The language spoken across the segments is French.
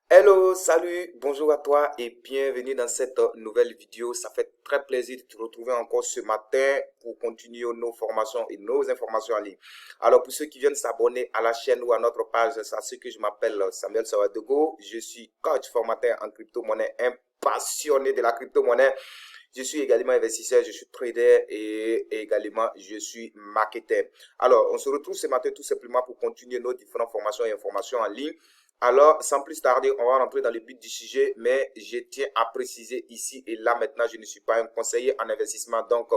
Hello, salut, bonjour à toi et bienvenue dans cette nouvelle vidéo. Ça fait très plaisir de te retrouver encore ce matin pour continuer nos formations et nos informations en ligne. Alors, pour ceux qui viennent s'abonner à la chaîne ou à notre page, sachez que je m'appelle Samuel Sawadogo. Je suis coach formateur en crypto-monnaie, un passionné de la crypto-monnaie. Je suis également investisseur, je suis trader et également je suis marketeur. Alors, on se retrouve ce matin tout simplement pour continuer nos différentes formations et informations en ligne. Alors, sans plus tarder, on va rentrer dans le but du sujet, mais je tiens à préciser ici et là maintenant, je ne suis pas un conseiller en investissement. Donc,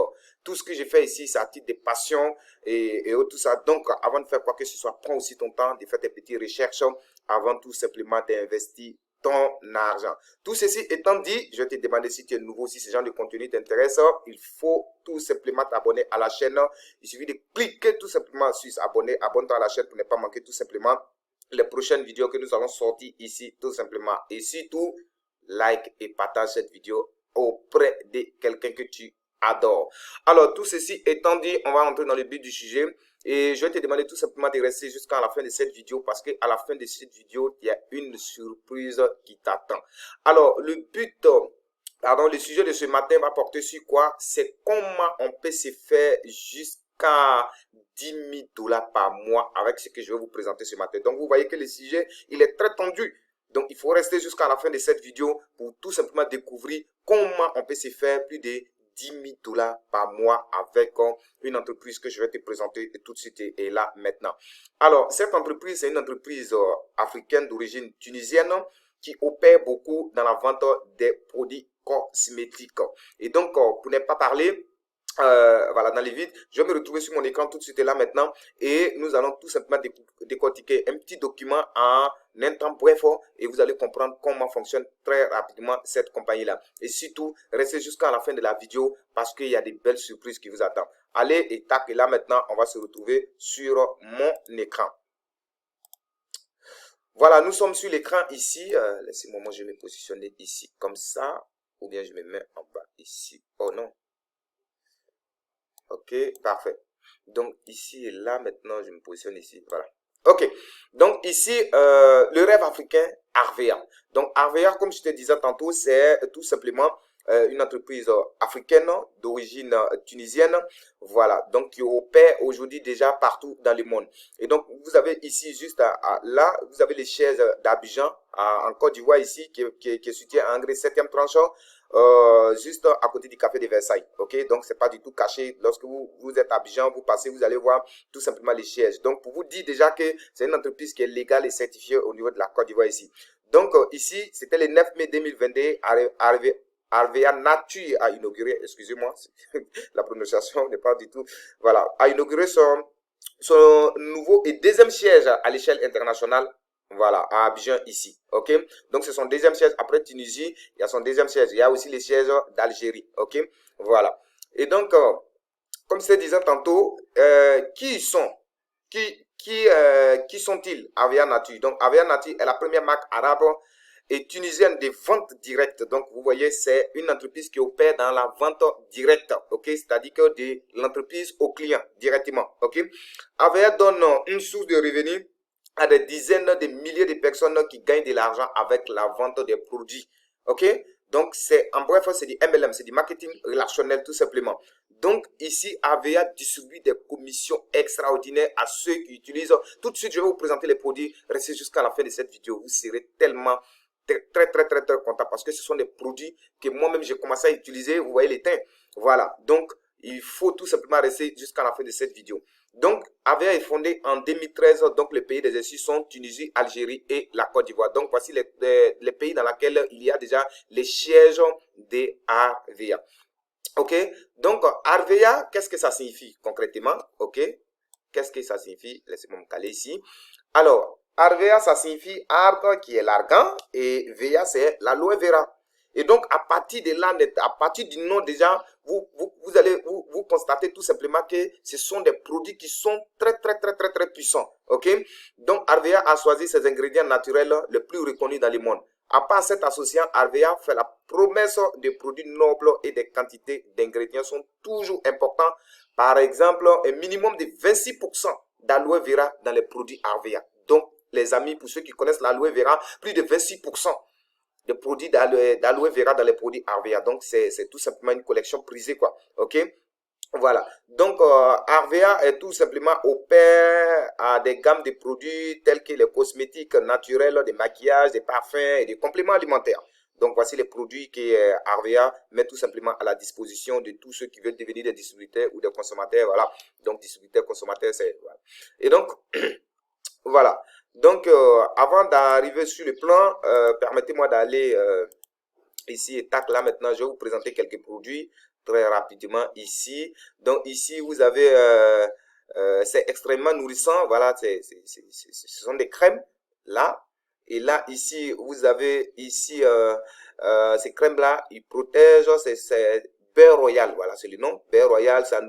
tout ce que je fais ici, c'est à titre de passion et tout ça. Donc, avant de faire quoi que ce soit, prends aussi ton temps de faire tes petites recherches avant tout simplement d'investir ton argent. Tout ceci étant dit, je vais te demander si tu es nouveau, si ce genre de contenu t'intéresse, il faut tout simplement t'abonner à la chaîne. Il suffit de cliquer tout simplement sur abonner, abonne-toi à la chaîne pour ne pas manquer tout simplement les prochaines vidéos que nous allons sortir ici tout simplement. Et surtout, like et partage cette vidéo auprès de quelqu'un que tu adores. Alors, tout ceci étant dit, on va entrer dans le but du sujet. Et je vais te demander tout simplement de rester jusqu'à la fin de cette vidéo parce qu'à la fin de cette vidéo, il y a une surprise qui t'attend. Alors, le sujet de ce matin va porter sur quoi? C'est comment on peut se faire jusqu'à 10 000 $ par mois avec ce que je vais vous présenter ce matin. Donc, vous voyez que le sujet, il est très tendu. Donc, il faut rester jusqu'à la fin de cette vidéo pour tout simplement découvrir comment on peut se faire plus de 10 000 $ par mois avec une entreprise que je vais te présenter tout de suite et là maintenant. Alors, cette entreprise, c'est une entreprise africaine d'origine tunisienne qui opère beaucoup dans la vente des produits cosmétiques. Et donc, pour ne pas parler, voilà, dans les vides, je vais me retrouver sur mon écran tout de suite et là maintenant et nous allons tout simplement décortiquer un petit document en un temps bref et vous allez comprendre comment fonctionne très rapidement cette compagnie-là. Et surtout, restez jusqu'à la fin de la vidéo parce qu'il y a des belles surprises qui vous attendent. Allez et tac, et là maintenant, on va se retrouver sur mon écran. Voilà, nous sommes sur l'écran ici. Laissez-moi, je vais me positionner ici comme ça ou bien je me mets en bas ici. Oh non. Ok, parfait. Donc ici et là, maintenant, je me positionne ici. Voilà. Ok. Donc ici, le rêve africain, Arvea. Donc Arvea, comme je te disais tantôt, c'est tout simplement une entreprise africaine d'origine tunisienne. Voilà. Donc qui opère aujourd'hui déjà partout dans le monde. Et donc vous avez ici juste là, vous avez les chaises d'Abidjan en Côte d'Ivoire ici qui est situé en Grèce 7e tranche. Juste à côté du café de Versailles. Ok, donc c'est pas du tout caché. Lorsque vous êtes à Abidjan, vous passez, vous allez voir tout simplement les sièges. Donc pour vous dire déjà que c'est une entreprise qui est légale et certifiée au niveau de la Côte d'Ivoire ici. Donc ici, c'était le 9 mai 2022, Arvea Nature a inauguré, excusez-moi, la prononciation n'est pas du tout, voilà, a inauguré son nouveau et deuxième siège à l'échelle internationale. Voilà, à Abidjan ici, ok. Donc c'est son deuxième siège après Tunisie, il y a son deuxième siège. Il y a aussi les sièges d'Algérie, ok. Voilà. Et donc, comme je te disais tantôt, qui ils sont? Qui sont-ils? Avia Nature. Donc Avia Nature est la première marque arabe et tunisienne de vente directe. Donc vous voyez, c'est une entreprise qui opère dans la vente directe, ok. C'est-à-dire que de l'entreprise au client directement, ok. Avia donne une source de revenus à des dizaines de milliers de personnes qui gagnent de l'argent avec la vente des produits. Ok? Donc, c'est en bref, c'est du MLM, c'est du marketing relationnel tout simplement. Donc, ici, AVA distribue des commissions extraordinaires à ceux qui utilisent. Tout de suite, je vais vous présenter les produits. Restez jusqu'à la fin de cette vidéo. Vous serez tellement très content parce que ce sont des produits que moi-même j'ai commencé à utiliser. Vous voyez les teints. Voilà. Donc, il faut tout simplement rester jusqu'à la fin de cette vidéo. Donc, AVA est fondé en 2013. Donc, les pays d'exercice sont Tunisie, Algérie et la Côte d'Ivoire. Donc, voici les pays dans lesquels il y a déjà les sièges de AVA. Ok? Donc, Arvea, qu'est-ce que ça signifie concrètement? Ok? Qu'est-ce que ça signifie? Laissez-moi me caler ici. Alors, Arvea, ça signifie arbre qui est l'argan et Vea, c'est l'aloe vera. Et donc, à partir de là, à partir du nom déjà, vous allez vous constater tout simplement que ce sont des produits qui sont très puissants. Ok? Donc, Arvea a choisi ses ingrédients naturels les plus reconnus dans le monde. À part cet associant, Arvea fait la promesse de produits nobles et des quantités d'ingrédients sont toujours importants. Par exemple, un minimum de 26% d'aloe vera dans les produits Arvea. Donc, les amis, pour ceux qui connaissent l'aloe vera, plus de 26% de produits d'aloe vera dans les produits Arvea. Donc, c'est tout simplement une collection prisée, quoi. OK? Voilà. Donc, Arvea est tout simplement opère à des gammes de produits tels que les cosmétiques naturels, des maquillages, des parfums et des compléments alimentaires. Donc, voici les produits que Arvea met tout simplement à la disposition de tous ceux qui veulent devenir des distributeurs ou des consommateurs. Voilà. Donc, distributeurs, consommateurs, c'est... Voilà. Et donc, voilà. Donc, avant d'arriver sur le plan, permettez-moi d'aller ici et tac, là maintenant, je vais vous présenter quelques produits très rapidement ici. Donc, ici, vous avez, c'est extrêmement nourrissant. Voilà, ce sont des crèmes là. Et là, ici, vous avez ici ces crèmes-là, ils protègent, c'est beurre royal. Voilà, c'est le nom. Beurre royal, ça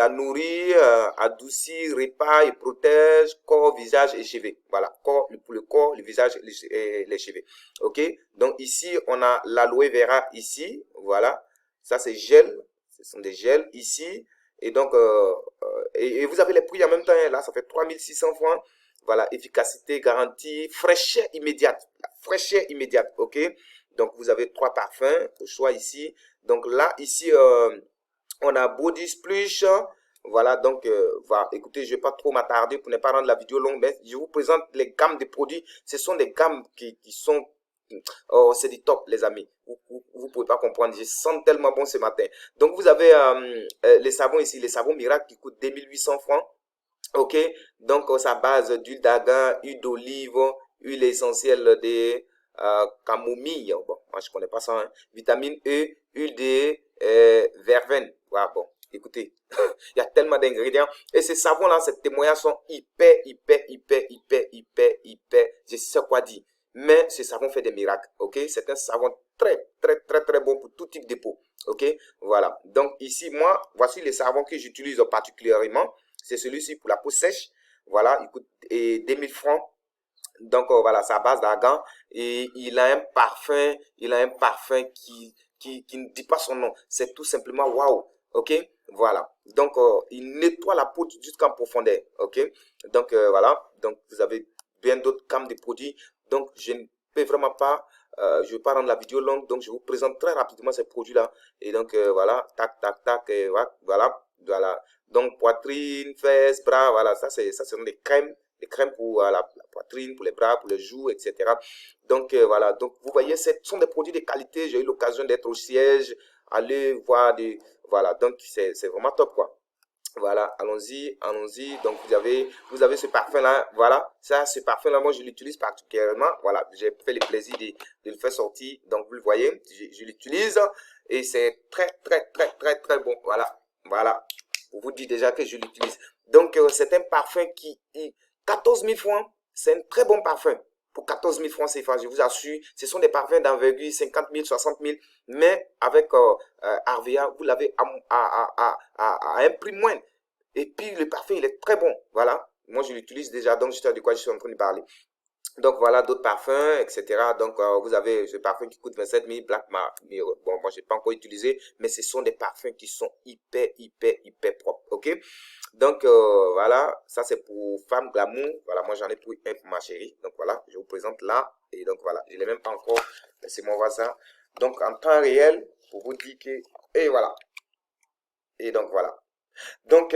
nourrit, adoucit, répare et protège corps, visage et cheveux. Voilà, corps, pour le corps, le visage et les cheveux. Ok, donc ici, on a l'aloe vera ici. Voilà, ça c'est gel. Ce sont des gels ici. Et donc, et vous avez les prix en même temps. Là, ça fait 3600 francs. Voilà, efficacité garantie, fraîcheur immédiate. Fraîcheur immédiate, ok. Donc, vous avez 3 parfums au choix ici. Donc là, ici, on a Body Splash. Voilà, donc, voilà. Écoutez, je ne vais pas trop m'attarder pour ne pas rendre la vidéo longue, mais je vous présente les gammes de produits. Ce sont des gammes qui sont... Oh, c'est du top, les amis. Vous pouvez pas comprendre. Je sens tellement bon ce matin. Donc, vous avez les savons ici, les savons miracles qui coûtent 2800 francs. Ok, donc sa base d'huile d'argan, huile d'olive, huile essentielle de camomille. Bon, moi je connais pas ça. Hein. Vitamine E, huile de verveine. Ouais, bon, écoutez, il y a tellement d'ingrédients. Et ces savons-là, ces témoignages sont hyper. Je sais quoi dire. Mais ce savon fait des miracles. Ok, c'est un savon très bon pour tout type de peau. Ok, voilà. Donc ici, moi, voici les savons que j'utilise particulièrement. C'est celui-ci pour la peau sèche. Voilà, il coûte 2000 francs. Donc, voilà, sa base d'argan. Et il a un parfum, qui ne dit pas son nom. C'est tout simplement waouh. Ok, voilà. Donc, il nettoie la peau jusqu'en profondeur. Ok, donc, voilà. Donc, vous avez bien d'autres gammes de produits. Donc, je ne peux vraiment pas, je ne vais pas rendre la vidéo longue. Donc, je vous présente très rapidement ces produits-là. Et donc, voilà, tac, voilà. Donc, poitrine, fesses, bras, voilà, ça, ce sont des crèmes pour la poitrine, pour les bras, pour les joues, etc. Donc, voilà, donc, vous voyez, ce sont des produits de qualité. J'ai eu l'occasion d'être au siège, aller voir voilà, donc, c'est vraiment top, quoi. Voilà, allons-y. Donc, vous avez ce parfum-là, voilà. Ça, ce parfum-là, moi, je l'utilise particulièrement. Voilà, j'ai fait le plaisir de le faire sortir. Donc, vous le voyez, je l'utilise et c'est très bon. Voilà. Pour vous dire déjà que je l'utilise. Donc, c'est un parfum qui, 14 000 francs, c'est un très bon parfum. Pour 14 000 francs CFA, je vous assure, ce sont des parfums d'envergure 50 000, 60 000, mais avec Arvea, vous l'avez à un prix moindre. Et puis, le parfum, il est très bon. Voilà. Moi, je l'utilise déjà, donc je sais de quoi je suis en train de parler. Donc, voilà d'autres parfums, etc. Donc, vous avez ce parfum qui coûte 27 000, Black Mark. Bon, moi, je n'ai pas encore utilisé, mais ce sont des parfums qui sont hyper propres. OK? Donc, voilà, ça, c'est pour femme glamour. Voilà, moi, j'en ai pris un pour ma chérie. Donc, voilà, je vous présente là. Et donc, voilà, je ne l'ai même pas encore. Laissez-moi voir ça. Donc, en temps réel, pour vous dire que... Et voilà. Et donc, voilà. Donc,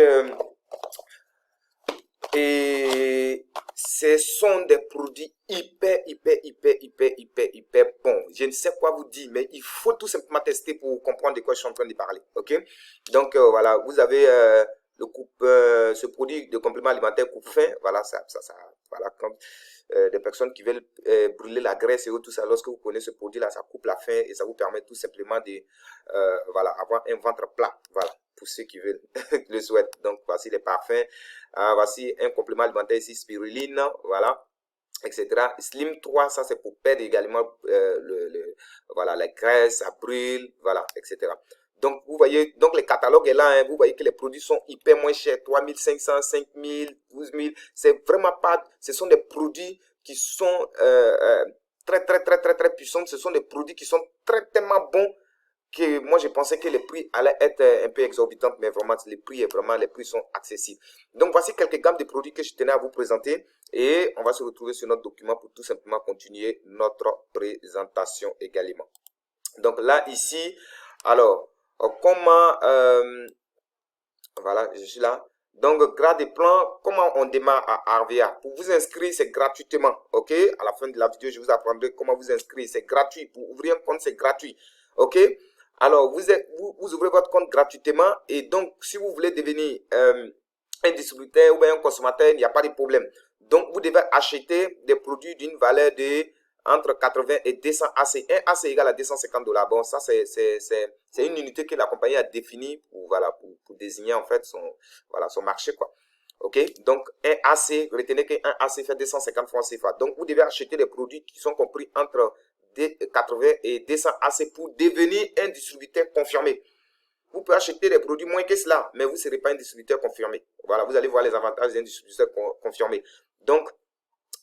et ce sont des produits hyper bons. Je ne sais quoi vous dire, mais il faut tout simplement tester pour comprendre de quoi je suis en train de parler. Ok? Donc, voilà, vous avez ce produit de complément alimentaire coupe-faim. Voilà, voilà, comme des personnes qui veulent brûler la graisse et tout ça. Lorsque vous prenez ce produit-là, ça coupe la faim et ça vous permet tout simplement de, voilà, avoir un ventre plat. Voilà. Pour ceux qui veulent, le souhaitent. Donc, voici les parfums. Voici un complément alimentaire ici, spiruline, voilà, etc. Slim 3, ça c'est pour perdre également voilà, la graisse, ça brûle, voilà, etc. Donc, vous voyez, donc le catalogue est là, hein, vous voyez que les produits sont hyper moins chers, 3500, 5000, 12 000. C'est vraiment pas, ce sont des produits qui sont très puissants. Ce sont des produits qui sont tellement bons que moi je pensais que les prix allaient être un peu exorbitants, mais vraiment les prix sont accessibles. Donc voici quelques gammes de produits que je tenais à vous présenter et on va se retrouver sur notre document pour tout simplement continuer notre présentation également. Donc là ici, alors comment voilà, je suis là. Donc, grade et plan, comment on démarre à RVA? Pour vous inscrire, c'est gratuitement, ok? À la fin de la vidéo, je vous apprendrai comment vous inscrire. C'est gratuit. Pour ouvrir un compte, c'est gratuit, ok? Alors, vous ouvrez votre compte gratuitement et donc, si vous voulez devenir un distributeur ou bien un consommateur, il n'y a pas de problème. Donc, vous devez acheter des produits d'une valeur de entre 80 et 200 AC. Un AC égale à 250 $. Bon, ça, c'est une unité que la compagnie a définie pour, voilà, pour désigner en fait son marché, quoi. Ok, donc un AC, retenez qu'un AC fait 250 francs CFA. Donc, vous devez acheter des produits qui sont compris entre 80 et 200 AC pour devenir un distributeur confirmé. Vous pouvez acheter des produits moins que cela, mais vous ne serez pas un distributeur confirmé. Voilà, vous allez voir les avantages d'un distributeur confirmé. Donc,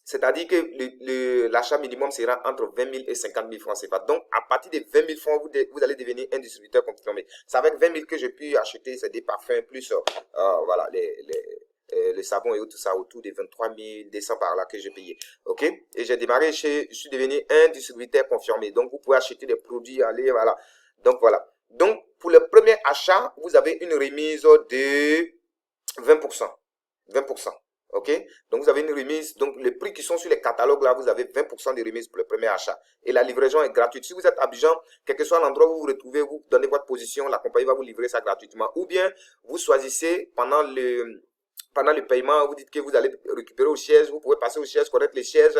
c'est-à-dire que l'achat minimum sera entre 20 000 et 50 000 francs CFA. Donc, à partir de 20 000 francs, vous allez devenir un distributeur confirmé. C'est avec 20 000 que j'ai pu acheter des parfums, plus voilà, les savons et tout ça, autour de 23 200 par là que j'ai payé. OK? Et j'ai démarré, je suis devenu un distributeur confirmé. Donc, vous pouvez acheter des produits, aller, voilà. Donc, voilà. Donc, pour le premier achat, vous avez une remise de 20%. 20%. Ok, donc vous avez une remise, donc les prix qui sont sur les catalogues là, vous avez 20% de remise pour le premier achat et la livraison est gratuite. Si vous êtes à Abidjan, quel que soit l'endroit où vous vous retrouvez, vous donnez votre position, la compagnie va vous livrer ça gratuitement, ou bien vous choisissez pendant le paiement, vous dites que vous allez récupérer au siège, vous pouvez passer au siège, connaître les sièges,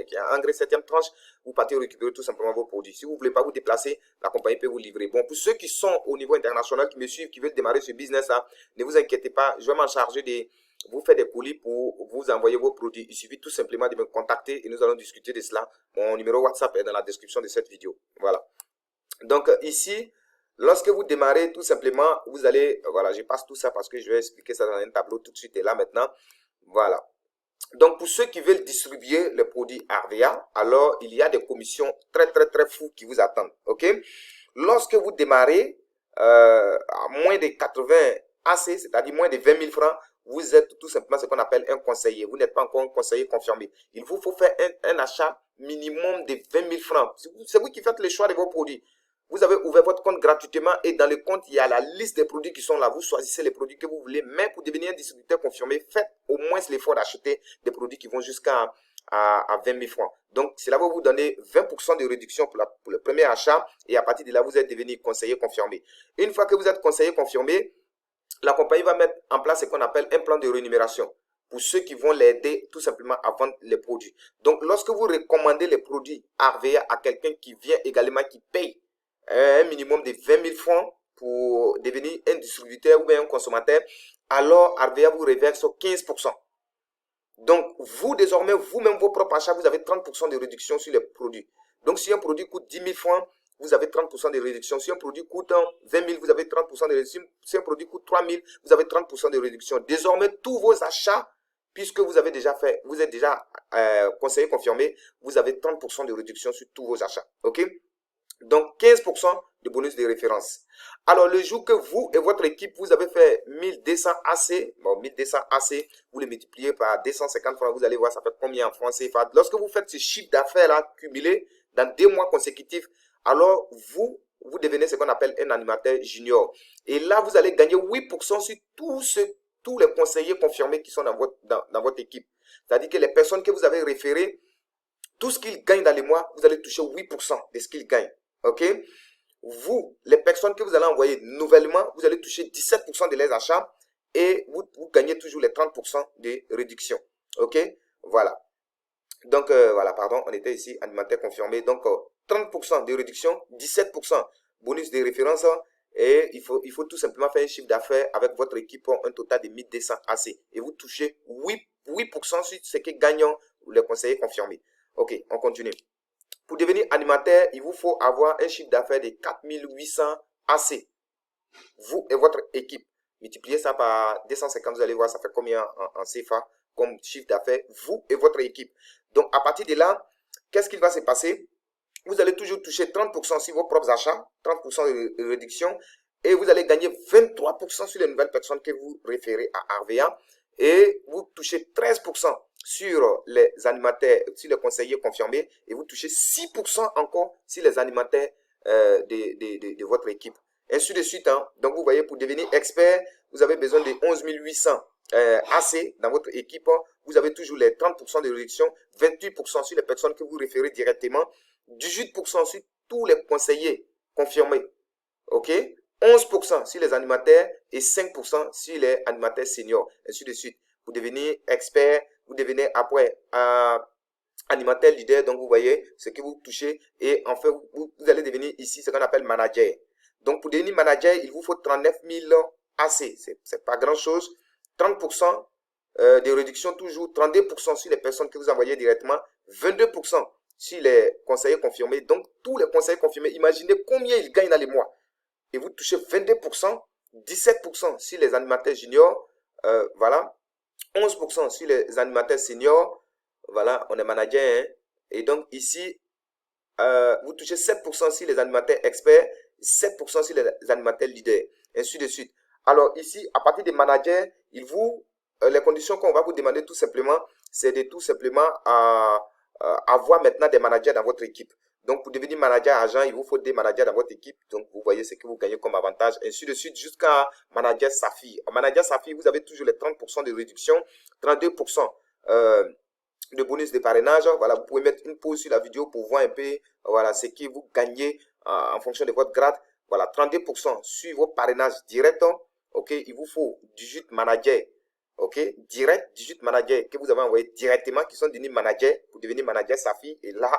qui a engrais 7e tranche, vous partez récupérer tout simplement vos produits. Si vous ne voulez pas vous déplacer, la compagnie peut vous livrer. Bon, pour ceux qui sont au niveau international, qui me suivent, qui veulent démarrer ce business-là, ne vous inquiétez pas, je vais m'en charger de vous faire des colis pour vous envoyer vos produits. Il suffit tout simplement de me contacter et nous allons discuter de cela. Mon numéro WhatsApp est dans la description de cette vidéo. Voilà. Donc ici, lorsque vous démarrez, tout simplement, vous allez, voilà, je passe tout ça parce que je vais expliquer ça dans un tableau tout de suite et là maintenant. Voilà. Donc pour ceux qui veulent distribuer les produits RVA, alors il y a des commissions très fous qui vous attendent. Ok? Lorsque vous démarrez à moins de 80 AC, c'est-à-dire moins de 20 000 francs, vous êtes tout simplement ce qu'on appelle un conseiller. Vous n'êtes pas encore un conseiller confirmé. Il vous faut faire un achat minimum de 20 000 francs. C'est vous qui faites le choix de vos produits. Vous avez ouvert votre compte gratuitement et dans le compte, il y a la liste des produits qui sont là. Vous choisissez les produits que vous voulez. Mais pour devenir un distributeur confirmé, faites au moins l'effort d'acheter des produits qui vont jusqu'à 20 000 francs. Donc, cela va vous donner 20% de réduction pour le premier achat. Et à partir de là, vous êtes devenu conseiller confirmé. Une fois que vous êtes conseiller confirmé, la compagnie va mettre en place ce qu'on appelle un plan de rémunération pour ceux qui vont l'aider tout simplement à vendre les produits. Donc, lorsque vous recommandez les produits RVA à quelqu'un qui vient également, qui paye un minimum de 20 000 francs pour devenir un distributeur ou bien un consommateur, alors RVA vous reverse 15%. Donc, vous, désormais, vous-même, vos propres achats, vous avez 30% de réduction sur les produits. Donc, si un produit coûte 10 000 francs, vous avez 30% de réduction. Si un produit coûte 20 000, vous avez 30% de réduction. Si un produit coûte 3 000, vous avez 30% de réduction. Désormais, tous vos achats, puisque vous avez déjà fait, vous êtes déjà conseiller confirmé, vous avez 30% de réduction sur tous vos achats. OK? Donc, 15% de bonus de référence. Alors, le jour que vous et votre équipe, vous avez fait 1200 AC, bon, 1200 AC, vous le multipliez par 250 francs, vous allez voir ça fait combien en francs CFA. Lorsque vous faites ce chiffre d'affaires-là cumulé dans 2 mois consécutifs, alors vous devenez ce qu'on appelle un animateur junior. Et là, vous allez gagner 8% sur tous les conseillers confirmés qui sont dans votre équipe. C'est-à-dire que les personnes que vous avez référées, tout ce qu'ils gagnent dans les mois, vous allez toucher 8% de ce qu'ils gagnent. OK? Vous, les personnes que vous allez envoyer nouvellement, vous allez toucher 17% de leurs achats et vous gagnez toujours les 30% de réduction. OK? Voilà. Donc, voilà, pardon, on était ici, animateur confirmé. Donc, 30% de réduction, 17% bonus de référence et il faut tout simplement faire un chiffre d'affaires avec votre équipe pour un total de 1200 AC. Et vous touchez 8% sur ce que gagnent les conseillers confirmés. OK, on continue. Pour devenir animateur, il vous faut avoir un chiffre d'affaires de 4800 AC. Vous et votre équipe. Multipliez ça par 250, vous allez voir ça fait combien en CFA comme chiffre d'affaires, vous et votre équipe. Donc, à partir de là, qu'est-ce qu'il va se passer? vous allez toujours toucher 30% sur vos propres achats, 30% de réduction, et vous allez gagner 23% sur les nouvelles personnes que vous référez à Arvea, et vous touchez 13% sur les animateurs, sur les conseillers confirmés, et vous touchez 6% encore sur les animateurs de votre équipe. Ainsi de suite. Hein. Donc, vous voyez, pour devenir expert, vous avez besoin de 11 800 AC dans votre équipe. Vous avez toujours les 30% de réduction, 28% sur les personnes que vous référez directement, 18% sur tous les conseillers confirmés. OK? 11% sur les animateurs et 5% sur les animateurs seniors. Ainsi de suite. Pour devenir expert, vous devenez après animateur leader. Donc, vous voyez ce que vous touchez. Et enfin, vous allez devenir ici ce qu'on appelle manager. Donc, pour devenir manager, il vous faut 39 000 AC. C'est pas grand-chose. 30% de réduction toujours. 32% sur les personnes que vous envoyez directement. 22% sur les conseillers confirmés. Donc, tous les conseillers confirmés, imaginez combien ils gagnent dans les mois. Et vous touchez 22%, 17% sur les animateurs juniors. Voilà. 11% sur les animateurs seniors. Voilà, on est manager. Hein. Et donc, ici, vous touchez 7% sur les animateurs experts, 7% sur les animateurs leaders, ainsi de suite. Alors ici, à partir des managers, les conditions qu'on va vous demander tout simplement, c'est de tout simplement avoir maintenant des managers dans votre équipe. Donc pour devenir manager agent, il vous faut des managers dans votre équipe. Donc vous voyez ce que vous gagnez comme avantage, ainsi de suite jusqu'à manager Safi. En manager Safi, vous avez toujours les 30% de réduction, 32% de bonus de parrainage. Voilà, vous pouvez mettre une pause sur la vidéo pour voir un peu voilà, ce que vous gagnez en fonction de votre grade. Voilà, 32% sur vos parrainages directs. OK, il vous faut 18 managers. OK, direct, 18 managers que vous avez envoyés directement, qui sont devenus managers pour devenir manager Safi. Et là,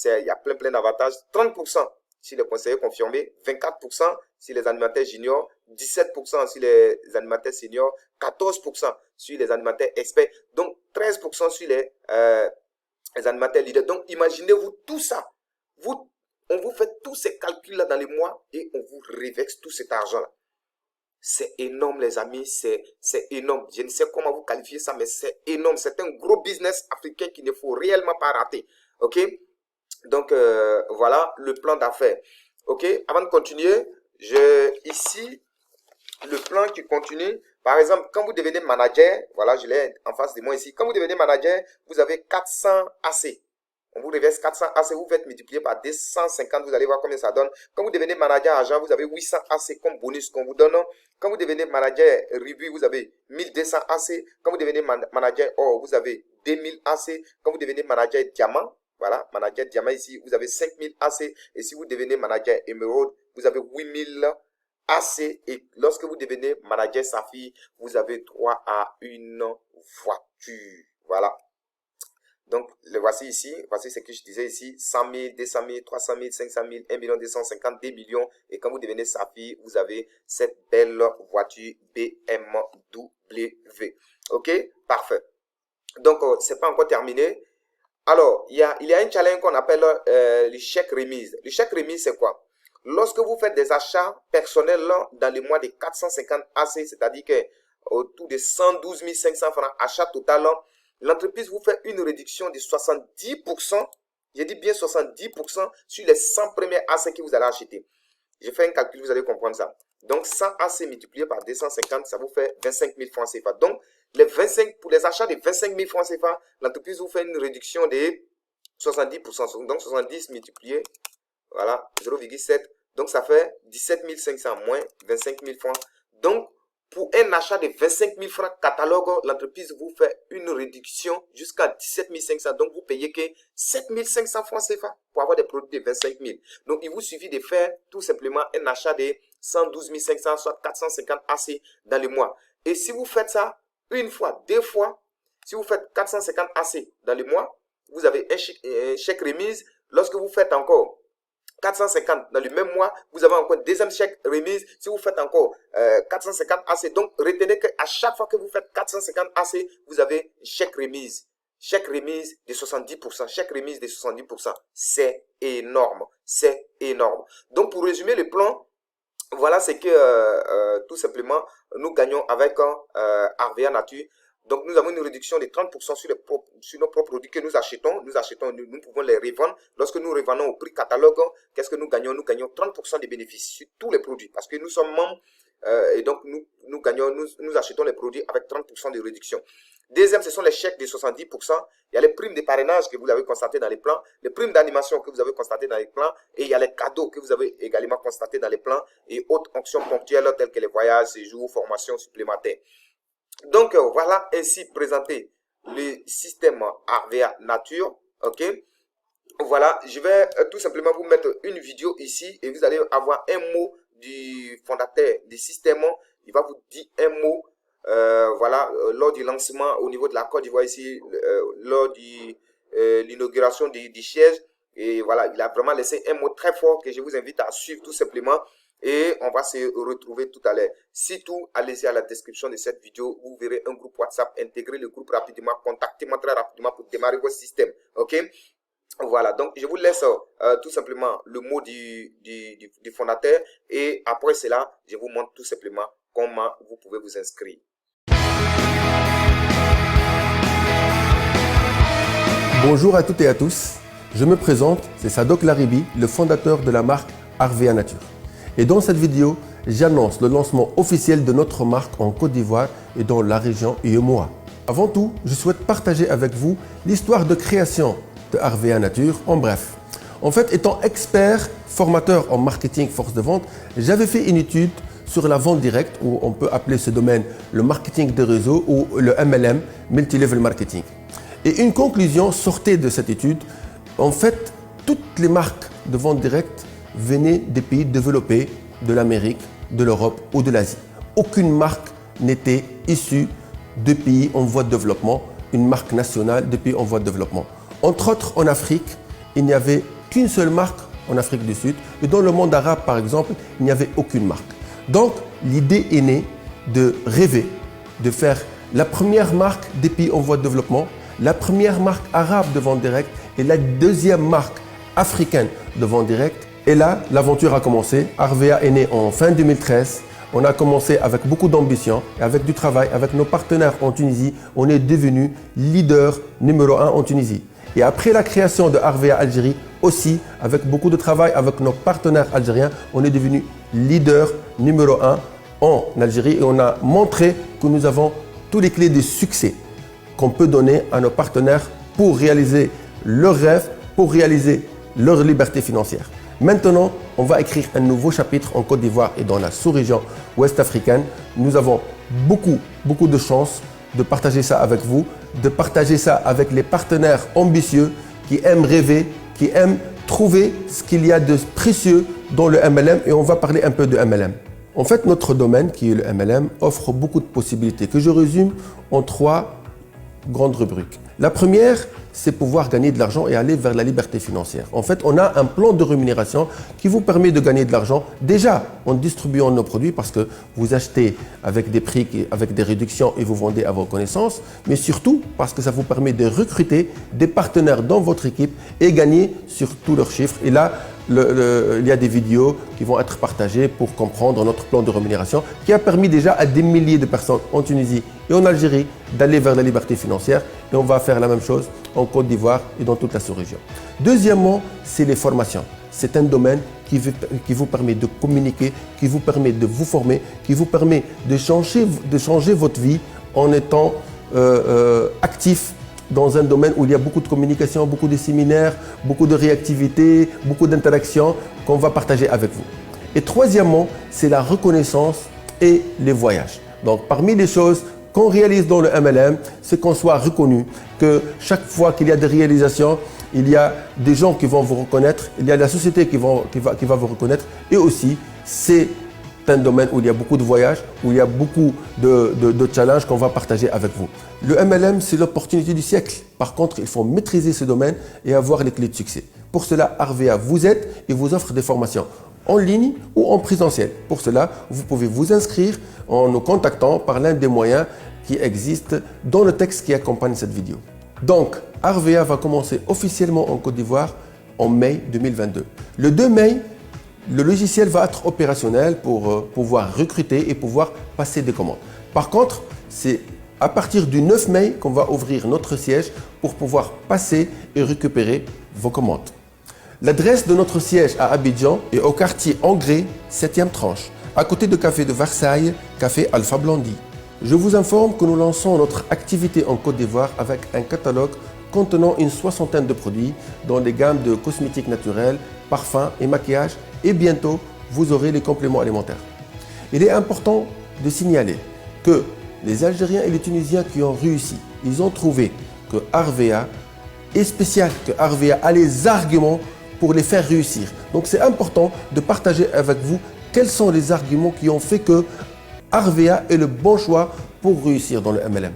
il y a plein d'avantages. 30% sur les conseillers confirmés, 24% sur les animateurs juniors, 17% sur les animateurs seniors, 14% sur les animateurs experts, donc 13% sur les animateurs leaders. Donc, imaginez-vous tout ça. On vous fait tous ces calculs-là dans les mois et on vous reverse tout cet argent-là. C'est énorme, les amis, c'est énorme. Je ne sais comment vous qualifier ça, mais c'est énorme. C'est un gros business africain qu'il ne faut réellement pas rater. OK? Donc, voilà le plan d'affaires. OK? Avant de continuer, ici, le plan qui continue. Par exemple, quand vous devenez manager, voilà, je l'ai en face de moi ici. Quand vous devenez manager, vous avez 400 AC. On vous reverse 400 AC, vous faites multiplier par 250, vous allez voir combien ça donne. Quand vous devenez manager agent, vous avez 800 AC comme bonus qu'on vous donne. Quand vous devenez manager revue, vous avez 1200 AC. Quand vous devenez manager or, vous avez 2000 AC. Quand vous devenez manager diamant, voilà, manager diamant ici, vous avez 5000 AC. Et si vous devenez manager émeraude, vous avez 8000 AC. Et lorsque vous devenez manager Safi, vous avez droit à une voiture. Voilà. Donc, le voici ici. Voici ce que je disais ici. 100 000, 200 000, 300 000, 500 000, 1 million 250, 2 millions. Et quand vous devenez Safi, vous avez cette belle voiture BMW. OK? Parfait. Donc, c'est pas encore terminé. Alors, il y a un challenge qu'on appelle le chèque remise. Le chèque remise, c'est quoi? Lorsque vous faites des achats personnels dans le mois de 450 AC, c'est-à-dire que autour de 112 500 francs achat total, l'entreprise vous fait une réduction de 70%, je dis bien 70% sur les 100 premiers AC que vous allez acheter. J'ai fait un calcul, vous allez comprendre ça. Donc, 100 AC multiplié par 250, ça vous fait 25 000 francs CFA. Donc, pour les achats de 25 000 francs CFA, l'entreprise vous fait une réduction de 70%. Donc, 70 multiplié, voilà, 0,7. Donc, ça fait 17 500 moins 25 000 francs. Donc, pour un achat de 25 000 francs catalogue, l'entreprise vous fait une réduction jusqu'à 17 500. Donc, vous payez que 7 500 francs CFA pour avoir des produits de 25 000. Donc, il vous suffit de faire tout simplement un achat de 112 500, soit 450 AC dans le mois. Et si vous faites ça une fois, deux fois, si vous faites 450 AC dans le mois, vous avez un chèque remise. Lorsque vous faites encore 450 dans le même mois, vous avez encore un deuxième chèque remise. Si vous faites encore 450 AC, donc retenez qu'à chaque fois que vous faites 450 AC, vous avez un chèque remise. Chèque remise de 70%. Chèque remise de 70%. C'est énorme. C'est énorme. Donc, pour résumer le plan, voilà ce que tout simplement nous gagnons avec Arvea Nature. Donc, nous avons une réduction de 30% sur nos propres produits que nous achetons. Nous pouvons les revendre. Lorsque nous revendons au prix catalogue, qu'est-ce que nous gagnons? Nous gagnons 30% de bénéfices sur tous les produits parce que nous sommes membres et donc nous achetons les produits avec 30% de réduction. Deuxième, ce sont les chèques de 70%. Il y a les primes de parrainage que vous avez constaté dans les plans, les primes d'animation que vous avez constaté dans les plans, et il y a les cadeaux que vous avez également constatés dans les plans et autres options ponctuelles telles que les voyages, séjours, formations supplémentaires. Donc, voilà ainsi présenté le système RVA Nature. Ok. Voilà, je vais tout simplement vous mettre une vidéo ici et vous allez avoir un mot du fondateur du système. Il va vous dire un mot. Voilà, lors du lancement au niveau de la Côte d'Ivoire ici, lors de l'inauguration du siège. Et voilà, il a vraiment laissé un mot très fort que je vous invite à suivre tout simplement. Et on va se retrouver tout à l'heure. Surtout, allez-y à la description de cette vidéo. Vous verrez un groupe WhatsApp. Intégrez le groupe rapidement. Contactez-moi très rapidement pour démarrer votre système. Ok? Voilà, donc je vous laisse tout simplement le mot du fondateur. Et après cela, je vous montre tout simplement comment vous pouvez vous inscrire. Bonjour à toutes et à tous, je me présente, c'est Sadok Laribi, le fondateur de la marque RVA Nature. Et dans cette vidéo, j'annonce le lancement officiel de notre marque en Côte d'Ivoire et dans la région UEMOA. Avant tout, je souhaite partager avec vous l'histoire de création de RVA Nature en bref. En fait, étant expert, formateur en marketing force de vente, j'avais fait une étude sur la vente directe, ou on peut appeler ce domaine le marketing de réseau ou le MLM, Multi-Level Marketing. Et une conclusion sortait de cette étude. En fait, toutes les marques de vente directe venaient des pays développés, de l'Amérique, de l'Europe ou de l'Asie. Aucune marque n'était issue de pays en voie de développement, une marque nationale de pays en voie de développement. Entre autres, en Afrique, il n'y avait qu'une seule marque en Afrique du Sud. Et dans le monde arabe, par exemple, il n'y avait aucune marque. Donc, l'idée est née de rêver, de faire la première marque des pays en voie de développement, la première marque arabe de vente directe et la deuxième marque africaine de vente directe. Et là, l'aventure a commencé. RVA est né en fin 2013. On a commencé avec beaucoup d'ambition, avec du travail, avec nos partenaires en Tunisie. On est devenu leader numéro 1 en Tunisie. Et après la création de RVA Algérie, aussi avec beaucoup de travail avec nos partenaires algériens, on est devenu leader numéro 1 en Algérie. Et on a montré que nous avons toutes les clés de succès qu'on peut donner à nos partenaires pour réaliser leurs rêves, pour réaliser leur liberté financière. Maintenant, on va écrire un nouveau chapitre en Côte d'Ivoire et dans la sous-région ouest africaine. Nous avons beaucoup de chance de partager ça avec vous, de partager ça avec les partenaires ambitieux qui aiment rêver, qui aiment trouver ce qu'il y a de précieux dans le MLM et on va parler un peu de MLM. En fait, notre domaine qui est le MLM offre beaucoup de possibilités que je résume en 3 grandes rubriques. La première, c'est pouvoir gagner de l'argent et aller vers la liberté financière. En fait, on a un plan de rémunération qui vous permet de gagner de l'argent déjà en distribuant nos produits parce que vous achetez avec des prix, avec des réductions et vous vendez à vos connaissances, mais surtout parce que ça vous permet de recruter des partenaires dans votre équipe et gagner sur tous leurs chiffres. Et là, il y a des vidéos qui vont être partagées pour comprendre notre plan de rémunération qui a permis déjà à des milliers de personnes en Tunisie et en Algérie d'aller vers la liberté financière et on va faire la même chose en Côte d'Ivoire et dans toute la sous-région. Deuxièmement, c'est les formations. C'est un domaine qui vous permet de communiquer, qui vous permet de vous former, qui vous permet de changer votre vie en étant actif dans un domaine où il y a beaucoup de communication, beaucoup de séminaires, beaucoup de réactivité, beaucoup d'interactions qu'on va partager avec vous. Et troisièmement, c'est la reconnaissance et les voyages. Donc parmi les choses qu'on réalise dans le MLM, c'est qu'on soit reconnu, que chaque fois qu'il y a des réalisations, il y a des gens qui vont vous reconnaître, il y a la société qui va vous reconnaître et aussi c'est un domaine où il y a beaucoup de voyages, où il y a beaucoup de challenges qu'on va partager avec vous. Le MLM, c'est l'opportunité du siècle. Par contre, il faut maîtriser ce domaine et avoir les clés de succès. Pour cela, RVA vous aide et vous offre des formations en ligne ou en présentiel. Pour cela, vous pouvez vous inscrire en nous contactant par l'un des moyens qui existent dans le texte qui accompagne cette vidéo. Donc, RVA va commencer officiellement en Côte d'Ivoire en mai 2022. Le 2 mai, le logiciel va être opérationnel pour pouvoir recruter et pouvoir passer des commandes. Par contre, c'est À partir du 9 mai, qu'on va ouvrir notre siège pour pouvoir passer et récupérer vos commandes. L'adresse de notre siège à Abidjan est au quartier Angré, 7e tranche, à côté de Café de Versailles, Café Alpha Blondie. Je vous informe que nous lançons notre activité en Côte d'Ivoire avec un catalogue contenant une soixantaine de produits dans les gammes de cosmétiques naturels, parfums et maquillage, et bientôt vous aurez les compléments alimentaires. Il est important de signaler que les Algériens et les Tunisiens qui ont réussi, ils ont trouvé que Harvea est spécial, que Harvea a les arguments pour les faire réussir. Donc c'est important de partager avec vous quels sont les arguments qui ont fait que Harvea est le bon choix pour réussir dans le MLM.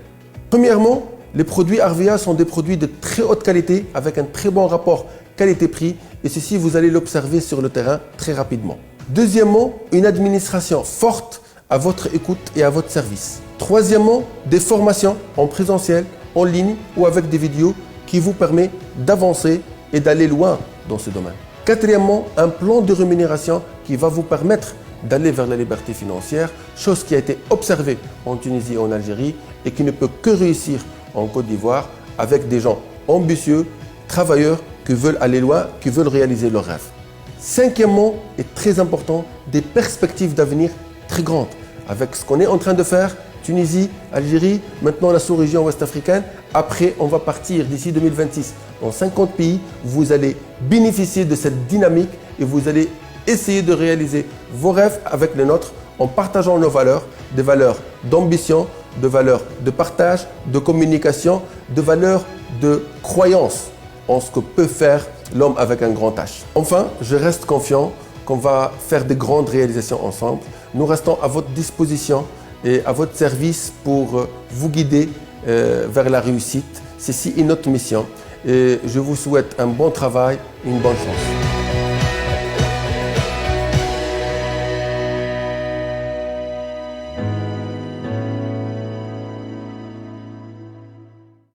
Premièrement, les produits Harvea sont des produits de très haute qualité avec un très bon rapport qualité-prix et ceci vous allez l'observer sur le terrain très rapidement. Deuxièmement, une administration forte à votre écoute et à votre service. Troisièmement, des formations en présentiel, en ligne ou avec des vidéos qui vous permet d'avancer et d'aller loin dans ce domaine. Quatrièmement, un plan de rémunération qui va vous permettre d'aller vers la liberté financière, chose qui a été observée en Tunisie et en Algérie et qui ne peut que réussir en Côte d'Ivoire avec des gens ambitieux, travailleurs qui veulent aller loin, qui veulent réaliser leurs rêves. Cinquièmement, et très important, des perspectives d'avenir très grandes. Avec ce qu'on est en train de faire, Tunisie, Algérie, maintenant la sous-région ouest-africaine. Après, on va partir d'ici 2026 dans 50 pays. Vous allez bénéficier de cette dynamique et vous allez essayer de réaliser vos rêves avec les nôtres en partageant nos valeurs, des valeurs d'ambition, de valeurs de partage, de communication, de valeurs de croyance en ce que peut faire l'homme avec un grand H. Enfin, je reste confiant qu'on va faire de grandes réalisations ensemble. Nous restons à votre disposition et à votre service pour vous guider vers la réussite. Ceci est notre mission et je vous souhaite un bon travail et une bonne chance.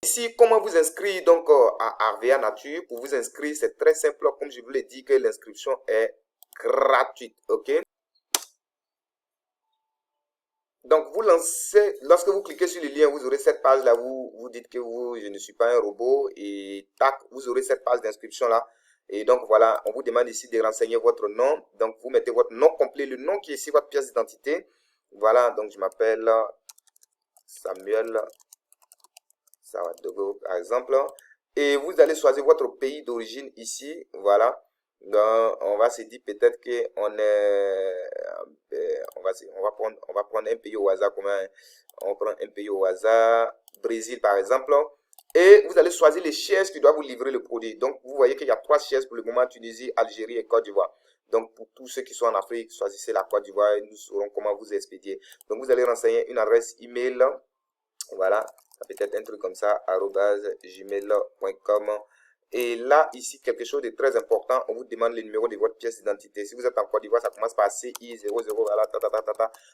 Ici, comment vous inscrire donc à Harvea Nature? Pour vous inscrire, c'est très simple. Comme je vous l'ai dit, que l'inscription est gratuite. Ok? Donc, vous lancez, lorsque vous cliquez sur le lien, vous aurez cette page là où vous dites que je ne suis pas un robot et tac, vous aurez cette page d'inscription là. Et donc, voilà, on vous demande ici de renseigner votre nom. Donc, vous mettez votre nom complet, le nom qui est ici, votre pièce d'identité. Voilà, donc je m'appelle Samuel Sawadogo, par exemple. Et vous allez choisir votre pays d'origine ici, voilà. Donc, on va se dire peut-être que on va prendre un pays au hasard, on prend un pays au hasard, Brésil par exemple, et vous allez choisir les sièges qui doivent vous livrer le produit. Donc vous voyez qu'il y a 3 sièges pour le moment: Tunisie, Algérie et Côte d'Ivoire. Donc pour tous ceux qui sont en Afrique, choisissez la Côte d'Ivoire et nous saurons comment vous expédier. Donc vous allez renseigner une adresse email, voilà, ça peut être un truc comme ça, @gmail.com. Et là, ici, quelque chose de très important, on vous demande le numéro de votre pièce d'identité. Si vous êtes en Côte d'Ivoire, ça commence par CI00, voilà,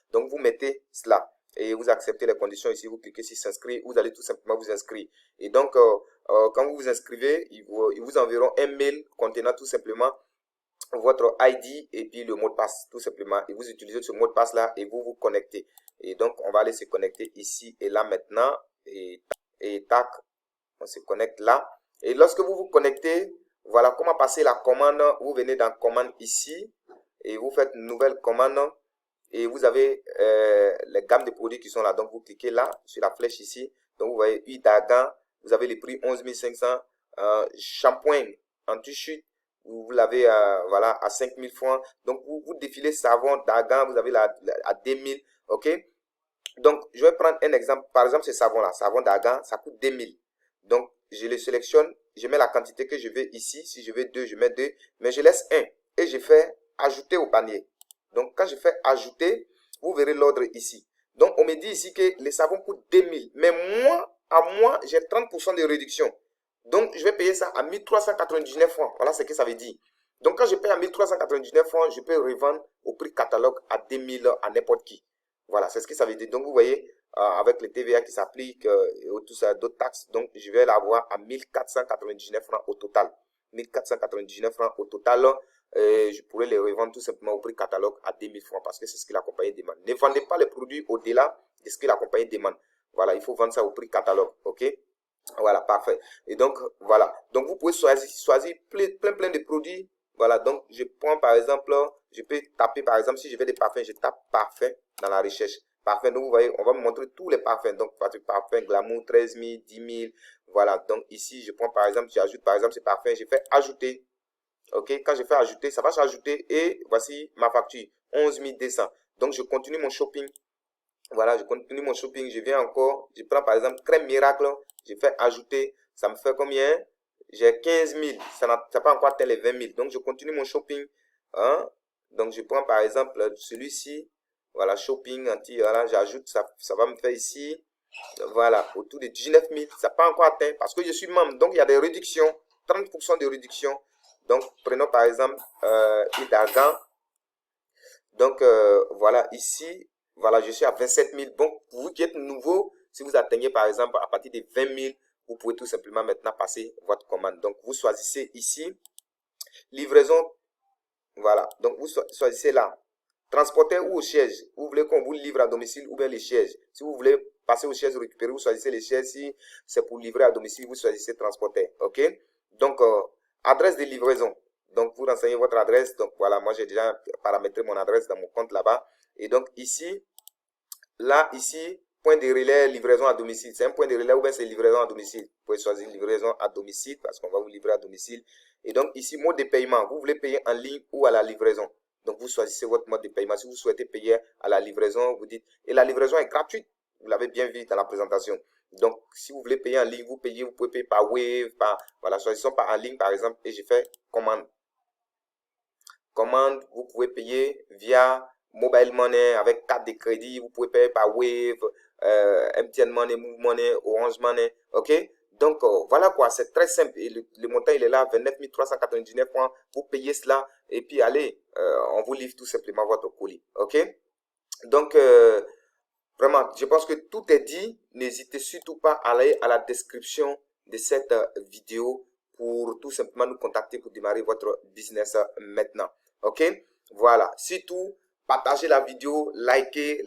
Donc, vous mettez cela et vous acceptez les conditions ici. Vous cliquez sur s'inscrire, vous allez tout simplement vous inscrire. Et donc, quand vous vous inscrivez, ils vous enverront un mail contenant tout simplement votre ID et puis le mot de passe, tout simplement. Et vous utilisez ce mot de passe-là et vous vous connectez. Et donc, on va aller se connecter ici et là maintenant. Et tac, on se connecte là. Et lorsque vous vous connectez, voilà comment passer la commande. Vous venez dans commande ici et vous faites une nouvelle commande et vous avez les gammes de produits qui sont là. Donc vous cliquez là sur la flèche ici. Donc vous voyez huile d'argan, vous avez le prix 11 500. Shampoing anti-chute, vous l'avez voilà, à 5000 francs. Donc vous défilez savon d'argan, vous avez à 2000. Ok. Donc je vais prendre un exemple. Par exemple, ce savon là, savon d'argan, ça coûte 2000. Donc je le sélectionne, je mets la quantité que je veux ici. Si je veux 2, je mets 2, mais je laisse 1 et je fais ajouter au panier. Donc quand je fais ajouter, vous verrez l'ordre ici. Donc on me dit ici que les savons coûtent 2000, mais moi j'ai 30% de réduction. Donc je vais payer ça à 1399 francs. Voilà ce que ça veut dire. Donc quand je paye à 1399 francs, je peux revendre au prix catalogue à 2000 à n'importe qui. Voilà, c'est ce que ça veut dire. Donc vous voyez, avec le TVA qui s'applique et tout ça, d'autres taxes, donc je vais l'avoir à 1499 francs au total. 1499 francs au total. Je pourrais les revendre tout simplement au prix catalogue à 2000 francs parce que c'est ce que la compagnie demande. Ne vendez pas les produits au-delà de ce que la compagnie demande. Voilà, il faut vendre ça au prix catalogue, ok? Voilà, parfait. Et donc, voilà. Donc, vous pouvez choisir plein de produits. Voilà, donc, je prends par exemple, je peux taper par exemple, si je veux des parfums, je tape parfum dans la recherche. Parfum, donc vous voyez, on va me montrer tous les parfums. Donc, parfum Glamour, 13 000, 10 000. Voilà, donc ici, je prends par exemple, j'ajoute par exemple ce parfum, je fais ajouter. Ok, quand je fais ajouter, ça va s'ajouter et voici ma facture, 11 200. Donc, je continue mon shopping. Voilà, je continue mon shopping. Je viens encore, je prends par exemple crème miracle, je fais ajouter. Ça me fait combien? J'ai 15 000. Ça n'a pas encore atteint les 20 000. Donc, je continue mon shopping. Hein? Donc, je prends par exemple celui-ci. Voilà, shopping anti. Voilà, j'ajoute. Ça va me faire ici. Voilà, autour de 19 000. Ça n'a pas encore atteint parce que je suis membre. Donc, il y a des réductions. 30% de réduction. Donc, prenons par exemple d'argent. Donc, voilà, ici. Voilà, je suis à 27 000. Bon, pour vous qui êtes nouveau, si vous atteignez par exemple à partir de 20 000, vous pouvez tout simplement maintenant passer votre commande. Donc, vous choisissez ici, livraison, voilà. Donc, vous choisissez là, transporter ou au siège. Vous voulez qu'on vous livre à domicile ou bien les sièges. Si vous voulez passer au siège récupérer, vous choisissez les sièges. Si c'est pour livrer à domicile, vous choisissez transporter. OK? Donc, adresse de livraison. Donc, vous renseignez votre adresse. Donc, voilà, moi, j'ai déjà paramétré mon adresse dans mon compte là-bas. Et donc, ici, là, ici, point de relais, livraison à domicile. C'est un point de relais ou bien c'est livraison à domicile. Vous pouvez choisir livraison à domicile parce qu'on va vous livrer à domicile. Et donc, ici, mode de paiement. Vous voulez payer en ligne ou à la livraison. Donc, vous choisissez votre mode de paiement. Si vous souhaitez payer à la livraison, vous dites, et la livraison est gratuite. Vous l'avez bien vu dans la présentation. Donc, si vous voulez payer en ligne, vous payez, vous pouvez payer par Wave, voilà, choisissons par en ligne, par exemple, et je fais commande. Commande, vous pouvez payer via Mobile Money avec carte de crédit, vous pouvez payer par Wave, MTN Money, Move Money, Orange Money, ok? Donc, voilà quoi, c'est très simple. Et le montant, il est là, 29 399 points. Vous payez cela et puis allez, on vous livre tout simplement votre colis, ok? Donc, vraiment, je pense que tout est dit. N'hésitez surtout pas à aller à la description de cette vidéo pour tout simplement nous contacter pour démarrer votre business maintenant. Ok? Voilà. Surtout, partagez la vidéo, likez,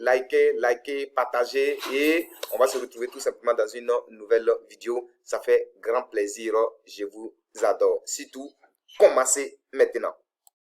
partagez et on va se retrouver tout simplement dans une nouvelle vidéo. Ça fait grand plaisir. Je vous adore. Surtout, commencez maintenant.